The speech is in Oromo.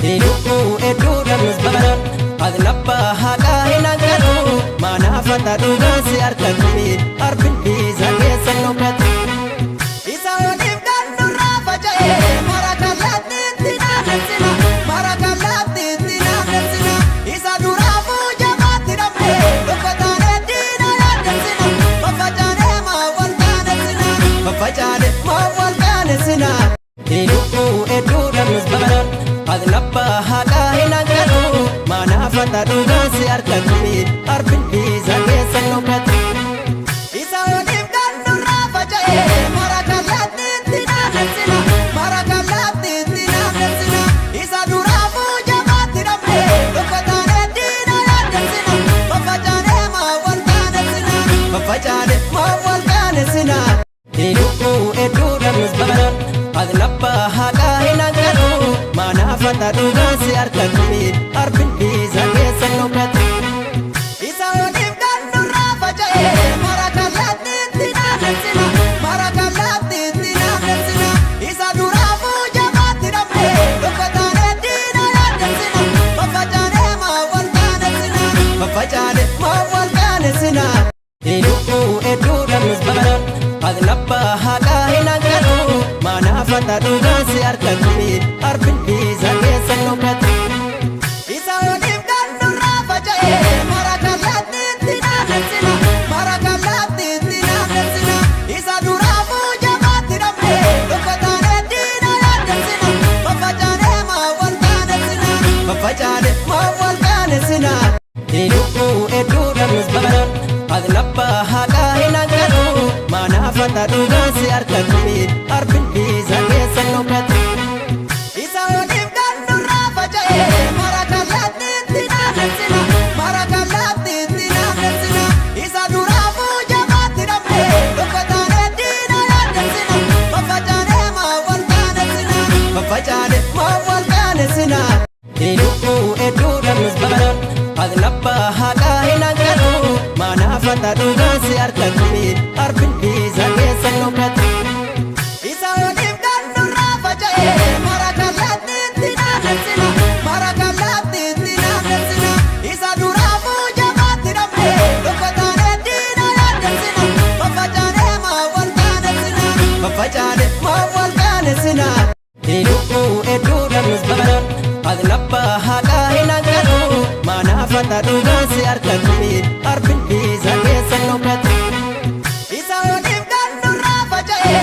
Iluku edu damus babaran Adnappa haqa hinagatu Manafata dhugasi arkatti Arbin biza keessa nukatu Isa waliif dandurra faca'e Marakallatti itti naafessina Marakallatti itti naafessina Isa duraafuu jabaatti dhabne Dubbataan eddiina yaaddessina Faffacaanee maa wal qaanessina Faffacaanee maa wal qaanessina Iluku edu damus babaran Adnappa haqa hinagatu Manafata dhugasi arkatti Arbin biza keessa nukatu Isa waliif dandurra faca'e Marakallatti itti naafessina Marakallatti itti naafessina Isa duraafuu jabaatti dhabne Dubbataan eddiina yaaddessina Faffacaanee maa wal qaanessina Faffacaanee maa wal qaanessina Iluku edu damus babaran Adnappa haqa hinagatu Manafata dhugasi arkatti Arbin biza keessa nukatu Isa waliif dandurra faca'e Marakallatti itti naafessina Marakallatti itti naafessina Isa duraafuu jabaatti dhabne Dubbataan eddiina yaaddessina Faffacaanee maa wal qaanessina Faffacaanee maa wal qaanessina Iluku edu damus babaran Adnappa haqa hinagatu Manafata dhugasi arkatti Arbin biza keessa nukatu Isa waliif dandurra faca'e Marakallatti itti naafessina Marakallatti itti naafessina Isa duraafuu jabaatti dhabne Dubbataan eddiina yaaddessina Faffacaanee maa wal qaanessina Faffacaanee maa wal qaanessina Iluku edu damus babaran Adnappa haqa hinagatu Manafata dhugasi arkatti Arbin biza keessa nukatu Isa waliif dandurra faca'e Marakallatti itti naafessina Marakallatti itti naafessina Isa duraafuu jabaatti dhabne Dubbataan eddiina yaaddessina Faffacaanee maa wal qaanessina Faffacaanee maa wal qaanessina Iluku edu damus babaran Adnappa haqa hinagatu Manafata dhugasi arkatti Arbin biza keessa nukatu Isa waliif dandurra faca'e Marakallatti itti naafessina Marakallatti itti naafessina Isa duraafuu jabaatti dhabne Dubbataan eddiina yaaddessina Faffacaanee maa wal qaanessina Faffacaanee maa wal qaanessina Iluku edu damus babaran Adnappa haqa hinagatu Manafata dhugasi arkatti Arbin biza keessa nukatu Isa waliif dandurra faca'e